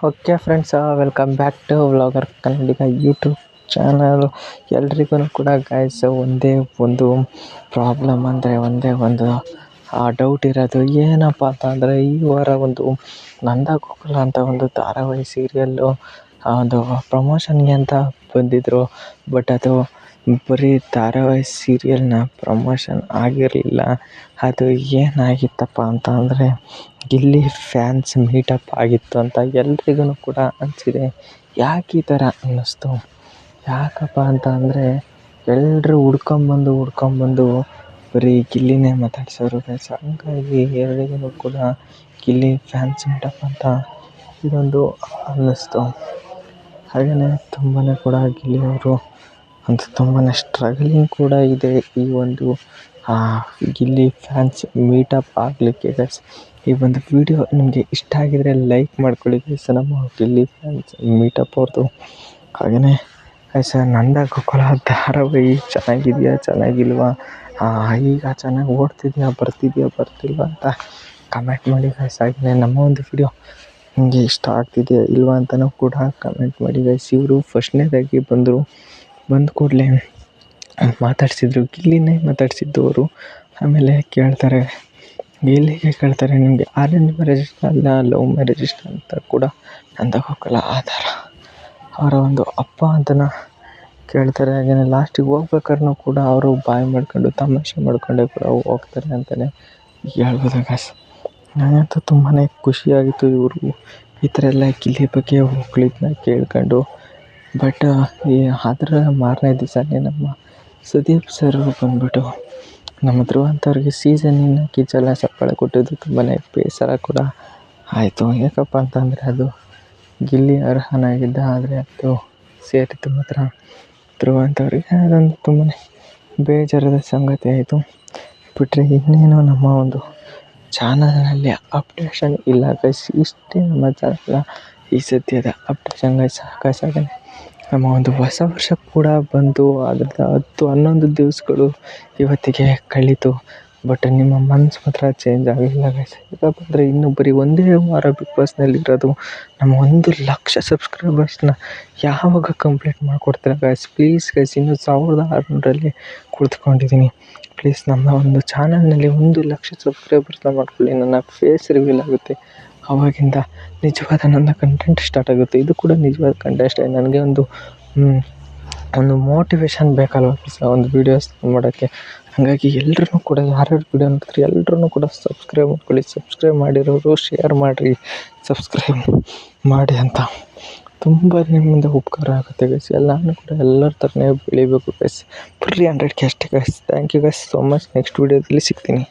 Okay friends, welcome back to vlogger Kannadiga YouTube channel. ಎಲ್ರಿಗೂ ಕೂಡ guys ಒಂದೇ ಒಂದು ಪ್ರಾಬ್ಲಮ್ ಅಂದರೆ ಒಂದೇ ಒಂದು ಡೌಟ್ ಇರೋದು ಏನಪ್ಪ ಅಂತ ಅಂದರೆ, ಈ ವಾರ ಒಂದು ನಂದಗೋಕುಲ ಅಂತ ಒಂದು ಧಾರಾವಾಹಿ ಸೀರಿಯಲ್ಲು ಒಂದು ಪ್ರಮೋಷನ್ಗೆ ಅಂತ ಬಂದಿದ್ದರು. ಬಟ್ ಅದು ಬರೀ ಧಾರಾವಾಹಿ ಸೀರಿಯಲ್ನ ಪ್ರಮೋಷನ್ ಆಗಿರಲಿಲ್ಲ. ಅದು ಏನಾಗಿತ್ತಪ್ಪ ಅಂತ ಅಂದರೆ, ಗಿಲ್ಲಿ ಫ್ಯಾನ್ಸ್ ಮೀಟಪ್ ಆಗಿತ್ತು ಅಂತ ಎಲ್ರಿಗೂ ಕೂಡ ಅನಿಸಿದೆ. ಯಾಕೆ ಈ ಥರ ಅನ್ನಿಸ್ತು, ಯಾಕಪ್ಪ ಅಂತ ಅಂದರೆ, ಎಲ್ಲರೂ ಹುಡ್ಕೊಂಬಂದು ಬರೀ ಗಿಲ್ಲಿನೇ ಮಾತಾಡ್ಸೋರು. ಹಂಗಾಗಿ ಎಲ್ರಿಗೂ ಕೂಡ ಗಿಲ್ಲಿ ಫ್ಯಾನ್ಸ್ ಮೀಟಪ್ ಅಂತ ಇದೊಂದು ಅನ್ನಿಸ್ತು. ಹಾಗೆಯೇ ತುಂಬಾ ಕೂಡ ಗಿಲ್ಲಿಯವರು ಅಂತ ತುಂಬಾ ಸ್ಟ್ರಗಲಿಂಗ್ ಕೂಡ ಇದೆ ಈ ಒಂದು ಗಿಲ್ಲಿ ಫ್ಯಾನ್ಸ್ ಮೀಟಪ್ ಆಗಲಿಕ್ಕೆ. ಗೈಸ್, ಈ ಒಂದು ವಿಡಿಯೋ ನಿಮಗೆ ಇಷ್ಟ ಆಗಿದರೆ ಲೈಕ್ ಮಾಡ್ಕೊಳ್ಳಿ ಗೈಸ್, ನಮ್ಮ ಗಿಲ್ಲಿ ಫ್ಯಾನ್ಸ್ ಮೀಟಪ್ ಅವ್ರದ್ದು. ಹಾಗೆಯೇ ಗೈಸ್, ನಂದಗೋಕುಲ ಧಾರಾವಾಹಿ ಚೆನ್ನಾಗಿದೆಯಾ ಚೆನ್ನಾಗಿಲ್ವಾ, ಈಗ ಚೆನ್ನಾಗಿ ಓಡ್ತಿದೆಯಾ ಬರ್ತಿಲ್ವಾ ಅಂತ ಕಮೆಂಟ್ ಮಾಡಿ ಗೈಸ್. ಹಾಗೆಯೇ ನಮ್ಮ ಒಂದು ವಿಡಿಯೋ ನಿಮಗೆ ಇಷ್ಟ ಆಗ್ತಿದೆಯಾ ಇಲ್ವಾ ಅಂತಲೂ ಕೂಡ ಕಮೆಂಟ್ ಮಾಡಿ ಗೈಸ್. ಇವರು ಫಸ್ಟ್ನೇದಾಗಿ ಬಂದ ಕೂಡಲೇ ಮಾತಾಡ್ಸಿದ್ರು, ಗಿಲ್ಲಿನೇ ಮಾತಾಡ್ಸಿದ್ದವರು. ಆಮೇಲೆ ಕೇಳ್ತಾರೆ, ಗಿಲ್ಲಿಗೆ ಕೇಳ್ತಾರೆ, ನಿಮಗೆ ಅರೇಂಜ್ ಮ್ಯಾರೇಜ್ ಇಷ್ಟ ಅಲ್ಲ ಲವ್ ಮ್ಯಾರೇಜ್ ಇಷ್ಟ ಅಂತ ಕೂಡ ನಂದಗೋಕುಲ ಆಧಾರ ಅವರ ಒಂದು ಅಪ್ಪ ಅಂತನ ಕೇಳ್ತಾರೆ. ಹಾಗೆಯೇ ಲಾಸ್ಟಿಗೆ ಹೋಗ್ಬೇಕಾದ್ರೂ ಕೂಡ ಅವರು ಬಾಯ್ ಮಾಡ್ಕೊಂಡು ತಮಾಷೆ ಮಾಡ್ಕೊಂಡೇ ಕೂಡ ಹೋಗ್ತಾರೆ ಅಂತಲೇ ಹೇಳ್ಬೋದು ಗೈಸ್. ನನಗಂತೂ ತುಂಬಾ ಖುಷಿಯಾಗಿತ್ತು ಇವರು ಈ ಥರ ಎಲ್ಲ ಗಿಲ್ಲಿ ಬಗ್ಗೆ ಹೊಗಳಿದ್ನ ಕೇಳ್ಕೊಂಡು. ಬಟ್ ಅದರ ಮಾರನೇ ದಿವಸನೇ ನಮ್ಮ ಸುದೀಪ್ ಸರ್ ಬಂದುಬಿಟ್ಟು ನಮ್ಮ ಧ್ರುವಂತವ್ರಿಗೆ ಸೀಸನ್ನಿನ ಕಿಚ್ಚೆಲ್ಲ ಚಪ್ಪಾಳೆ ಕೊಟ್ಟಿದ್ದು ತುಂಬಾ ಬೇಸರ ಕೂಡ ಆಯಿತು. ಯಾಕಪ್ಪ ಅಂತಂದರೆ, ಅದು ಗಿಲ್ಲಿ ಅರ್ಹನಾಗಿದ್ದ, ಆದರೆ ಅದು ಸೇರಿದ್ದು ಮಾತ್ರ ಧ್ರುವಂತವ್ರಿಗೆ. ಅದೊಂದು ತುಂಬಾ ಬೇಜಾರದ ಸಂಗತಿ ಆಯಿತು. ಬಿಟ್ಟರೆ ಇನ್ನೇನು ನಮ್ಮ ಒಂದು ಚಾನಲ್ನಲ್ಲಿ ಅಪ್ಡೇಷನ್ ಇಲ್ಲ ಗೈಸ್. ಇಷ್ಟೇ ನಮ್ಮ ಚಾನಲ್ನ ಈ ಸದ್ಯದ ಅಪ್ಡೇಷನ್ ಗೈಸ್. ಹಾಗೆ ನಮ್ಮ ಒಂದು ಹೊಸ ವರ್ಷ ಕೂಡ ಬಂತು. ಅದ್ರದ್ದು 10-11 ದಿವಸಗಳು ಇವತ್ತಿಗೆ ಕಳೀತು. ಬಟ್ ನಿಮ್ಮ ಮನಸ್ಸು ಮಾತ್ರ ಚೇಂಜ್ ಆಗಲಿಲ್ಲ ಗೈಸ್. ಯಾಕಪ್ಪ ಅಂದರೆ, ಇನ್ನೂ ಬರೀ ಒಂದೇ ವಾರ ಬಿಗ್ ಬಾಸ್ನಲ್ಲಿರೋದು. ನಮ್ಮ 1,00,000 ಸಬ್ಸ್ಕ್ರೈಬರ್ಸ್ನ ಯಾವಾಗ ಕಂಪ್ಲೀಟ್ ಮಾಡಿಕೊಡ್ತೀರಾ ಗೈಸ್? ಪ್ಲೀಸ್ ಗೈಸ್, ಇನ್ನೂ 1600 ಕುಳಿತುಕೊಂಡಿದ್ದೀನಿ. ಪ್ಲೀಸ್ ನಮ್ಮ ಒಂದು ಚಾನಲ್ನಲ್ಲಿ 1,00,000 ಸಬ್ಸ್ಕ್ರೈಬರ್ಸ್ನ ಮಾಡ್ಕೊಳ್ಳಿ. ನನ್ನ ಫೇಸ್ ರಿವೀಲ್ ಆಗುತ್ತೆ, ಆವಾಗಿಂದ ನಿಜವಾದ ನನ್ನ ಕಂಟೆಂಟ್ ಸ್ಟಾರ್ಟ್ ಆಗುತ್ತೆ. ಇದು ಕೂಡ ನಿಜವಾದ ಕಂಟೆಂಟ್. ನನಗೆ ಒಂದು ಮೋಟಿವೇಶನ್ ಬೇಕಲ್ವ ಪ್ಲೀಸ್ ಒಂದು ವೀಡಿಯೋಸ್ ಮಾಡೋಕ್ಕೆ. ಹಾಗಾಗಿ ಎಲ್ಲರೂ ಕೂಡ ಯಾರ್ಯಾರು ವೀಡಿಯೋ ನೋಡ್ತಾರೆ ಎಲ್ಲರೂ ಕೂಡ ಸಬ್ಸ್ಕ್ರೈಬ್ ಮಾಡ್ಕೊಳ್ಳಿ. ಸಬ್ಸ್ಕ್ರೈಬ್ ಮಾಡಿರೋರು ಶೇರ್ ಮಾಡಿರಿ, ಸಬ್ಸ್ಕ್ರೈಬ್ ಮಾಡಿ ಅಂತ ತುಂಬ ನಿಮ್ಮಿಂದ ಉಪಕಾರ ಆಗುತ್ತೆ ಗೈಸ್. ನಾನು ಕೂಡ ಎಲ್ಲರ ಥರನೇ ಬೆಳಿಬೇಕು ಗೈಸ್. ಬರೀ 100K ಅಷ್ಟೇ guys. Thank you guys so much. Next ವೀಡಿಯೋದಲ್ಲಿ ಸಿಗ್ತೀನಿ.